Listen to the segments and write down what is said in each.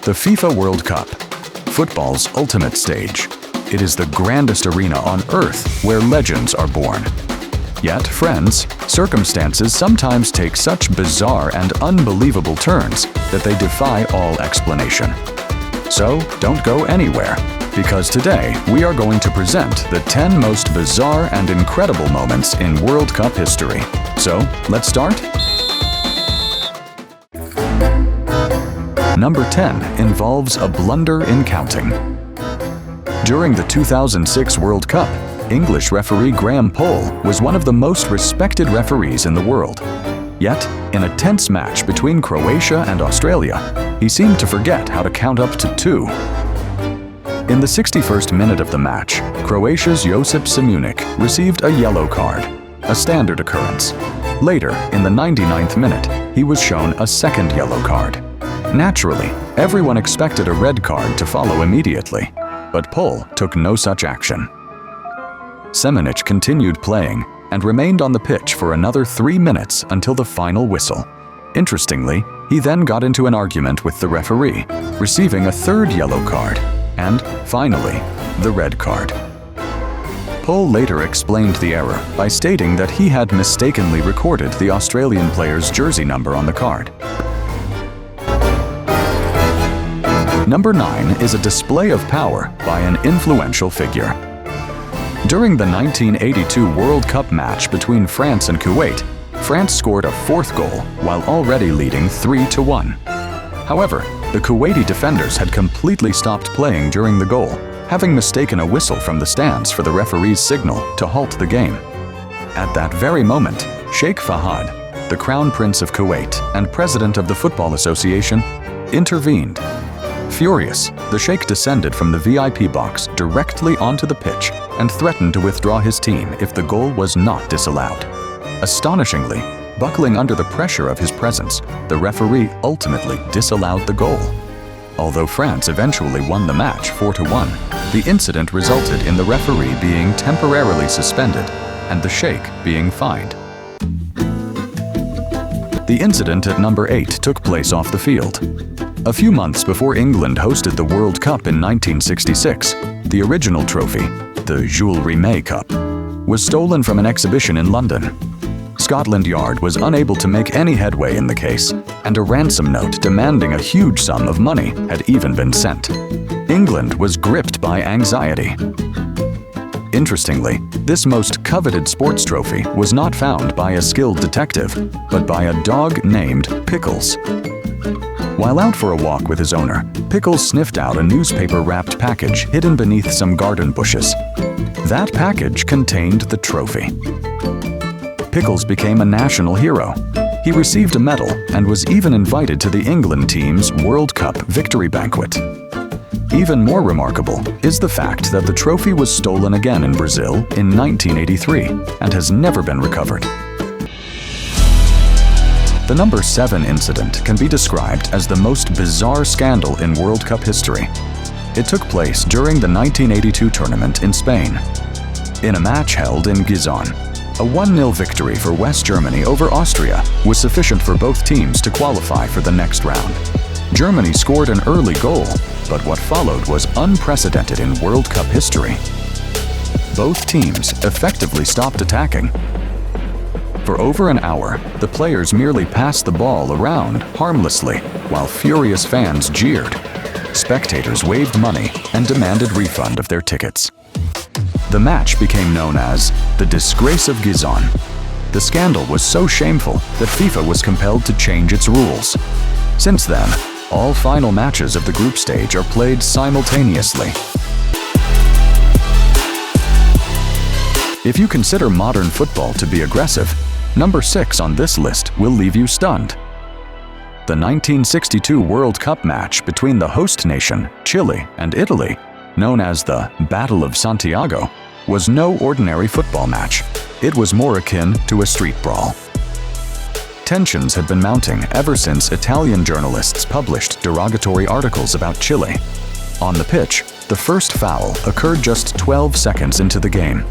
The FIFA World Cup, football's ultimate stage. It is the grandest arena on earth where legends are born. Yet, friends, circumstances sometimes take such bizarre and unbelievable turns that they defy all explanation. So, don't go anywhere, because today we are going to present the 10 most bizarre and incredible moments in World Cup history. So, let's start? Number 10 involves a blunder in counting. During the 2006 World Cup, English referee Graham Poll was one of the most respected referees in the world. Yet, in a tense match between Croatia and Australia, he seemed to forget how to count up to 2. In the 61st minute of the match, Croatia's Josip Simunic received a yellow card, a standard occurrence. Later, in the 99th minute, he was shown a second yellow card. Naturally, everyone expected a red card to follow immediately, but Poll took no such action. Simunic continued playing and remained on the pitch for another 3 minutes until the final whistle. Interestingly, he then got into an argument with the referee, receiving a third yellow card, and, finally, the red card. Poll later explained the error by stating that he had mistakenly recorded the Australian player's jersey number on the card. Number 9 is a display of power by an influential figure. During the 1982 World Cup match between France and Kuwait, France scored a 4th goal while already leading 3-1. However, the Kuwaiti defenders had completely stopped playing during the goal, having mistaken a whistle from the stands for the referee's signal to halt the game. At that very moment, Sheikh Fahad, the Crown Prince of Kuwait and President of the Football Association, intervened. Furious, the Sheikh descended from the VIP box directly onto the pitch and threatened to withdraw his team if the goal was not disallowed. Astonishingly, buckling under the pressure of his presence, the referee ultimately disallowed the goal. Although France eventually won the match 4-1, the incident resulted in the referee being temporarily suspended and the Sheikh being fined. The incident at number 8 took place off the field. A few months before England hosted the World Cup in 1966, the original trophy, the Jules Rimet Cup, was stolen from an exhibition in London. Scotland Yard was unable to make any headway in the case, and a ransom note demanding a huge sum of money had even been sent. England was gripped by anxiety. Interestingly, this most coveted sports trophy was not found by a skilled detective, but by a dog named Pickles. While out for a walk with his owner, Pickles sniffed out a newspaper-wrapped package hidden beneath some garden bushes. That package contained the trophy. Pickles became a national hero. He received a medal and was even invited to the England team's World Cup victory banquet. Even more remarkable is the fact that the trophy was stolen again in Brazil in 1983 and has never been recovered. The number 7 incident can be described as the most bizarre scandal in World Cup history. It took place during the 1982 tournament in Spain. In a match held in Gijon, a 1-0 victory for West Germany over Austria was sufficient for both teams to qualify for the next round. Germany scored an early goal, but what followed was unprecedented in World Cup history. Both teams effectively stopped attacking. For over an hour, the players merely passed the ball around harmlessly, while furious fans jeered. Spectators waved money and demanded refund of their tickets. The match became known as the Disgrace of Gijon. The scandal was so shameful that FIFA was compelled to change its rules. Since then, all final matches of the group stage are played simultaneously. If you consider modern football to be aggressive, number 6 on this list will leave you stunned. The 1962 World Cup match between the host nation, Chile, and Italy, known as the Battle of Santiago, was no ordinary football match. It was more akin to a street brawl. Tensions had been mounting ever since Italian journalists published derogatory articles about Chile. On the pitch, the first foul occurred just 12 seconds into the game.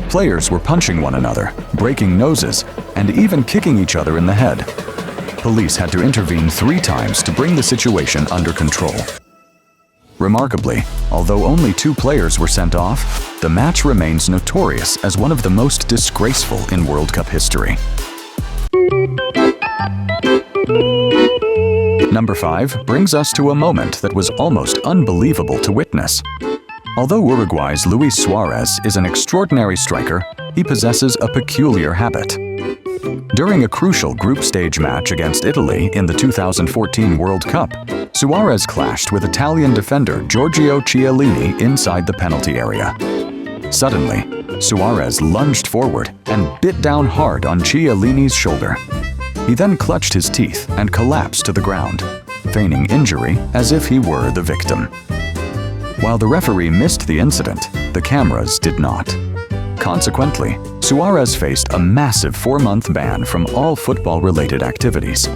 Players were punching one another, breaking noses, and even kicking each other in the head. police had to intervene 3 times to bring the situation under control. Remarkably, although only 2 players were sent off, the match remains notorious as one of the most disgraceful in World Cup history. Number 5 brings us to a moment that was almost unbelievable to witness. Although Uruguay's Luis Suarez is an extraordinary striker, he possesses a peculiar habit. During a crucial group stage match against Italy in the 2014 World Cup, Suarez clashed with Italian defender Giorgio Chiellini inside the penalty area. Suddenly, Suarez lunged forward and bit down hard on Chiellini's shoulder. He then clutched his teeth and collapsed to the ground, feigning injury as if he were the victim. While the referee missed the incident, the cameras did not. Consequently, Suarez faced a massive 4-month ban from all football-related activities.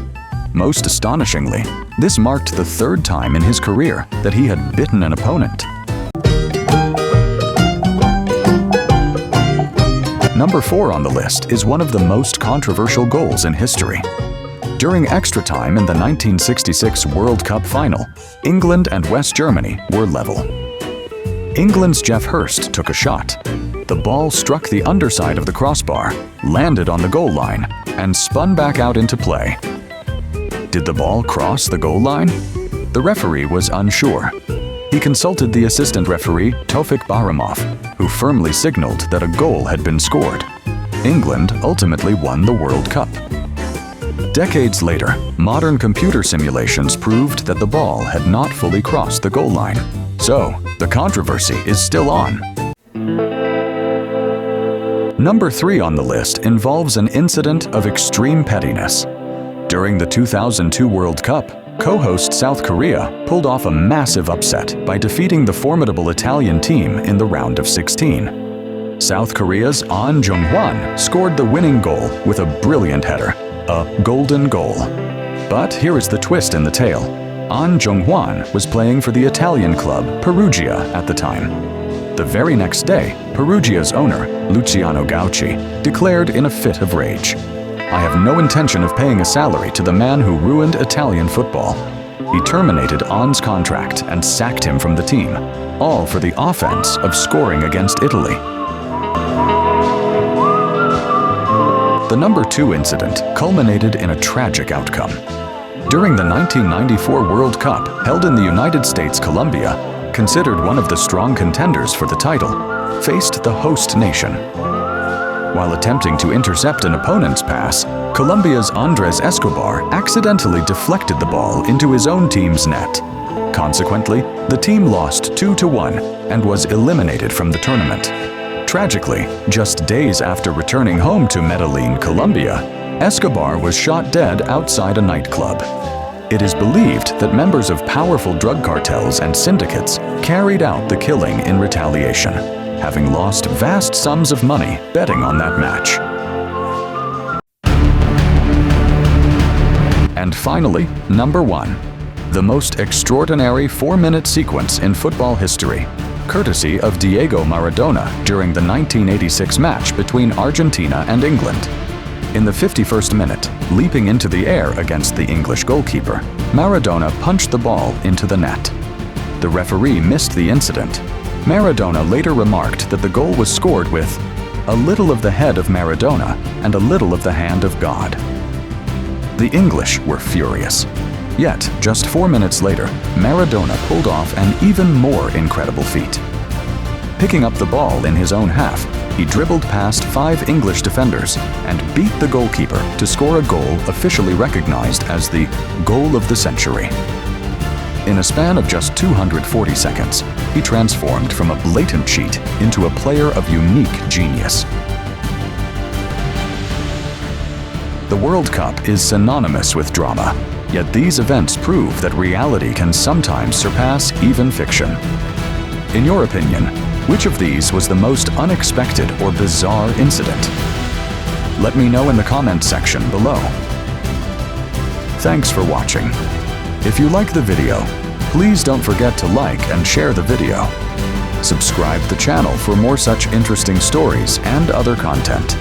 Most astonishingly, this marked the 3rd time in his career that he had bitten an opponent. Number 4 on the list is one of the most controversial goals in history. During extra time in the 1966 World Cup final, England and West Germany were level. England's Geoff Hurst took a shot. The ball struck the underside of the crossbar, landed on the goal line, and spun back out into play. Did the ball cross the goal line? The referee was unsure. He consulted the assistant referee, Tofik Baramov, who firmly signaled that a goal had been scored. England ultimately won the World Cup. Decades later, modern computer simulations proved that the ball had not fully crossed the goal line. So, the controversy is still on. Number 3 on the list involves an incident of extreme pettiness. During the 2002 World Cup, co-host South Korea pulled off a massive upset by defeating the formidable Italian team in the round of 16. South Korea's Ahn Jung-hwan scored the winning goal with a brilliant header, a golden goal. But here is the twist in the tale. Ahn Jung-hwan was playing for the Italian club Perugia at the time. The very next day, Perugia's owner, Luciano Gauci, declared in a fit of rage, "I have no intention of paying a salary to the man who ruined Italian football." He terminated Ahn's contract and sacked him from the team, all for the offense of scoring against Italy. The number 2 incident culminated in a tragic outcome. During the 1994 World Cup, held in the United States, Colombia, considered one of the strong contenders for the title, faced the host nation. While attempting to intercept an opponent's pass, Colombia's Andres Escobar accidentally deflected the ball into his own team's net. Consequently, the team lost 2-1 and was eliminated from the tournament. Tragically, just days after returning home to Medellin, Colombia, Escobar was shot dead outside a nightclub. It is believed that members of powerful drug cartels and syndicates carried out the killing in retaliation, having lost vast sums of money betting on that match. And finally, number 1, the most extraordinary 4-minute sequence in football history, courtesy of Diego Maradona during the 1986 match between Argentina and England. In the 51st minute, leaping into the air against the English goalkeeper, Maradona punched the ball into the net. The referee missed the incident. Maradona later remarked that the goal was scored with a little of the head of Maradona and a little of the hand of God. The English were furious. Yet, just 4 minutes later, Maradona pulled off an even more incredible feat. Picking up the ball in his own half, he dribbled past 5 English defenders and beat the goalkeeper to score a goal officially recognized as the goal of the century. In a span of just 240 seconds, he transformed from a blatant cheat into a player of unique genius. The World Cup is synonymous with drama, yet these events prove that reality can sometimes surpass even fiction. In your opinion, which of these was the most unexpected or bizarre incident? Let me know in the comments section below. Thanks for watching. If you like the video, please don't forget to like and share the video. Subscribe to the channel for more such interesting stories and other content.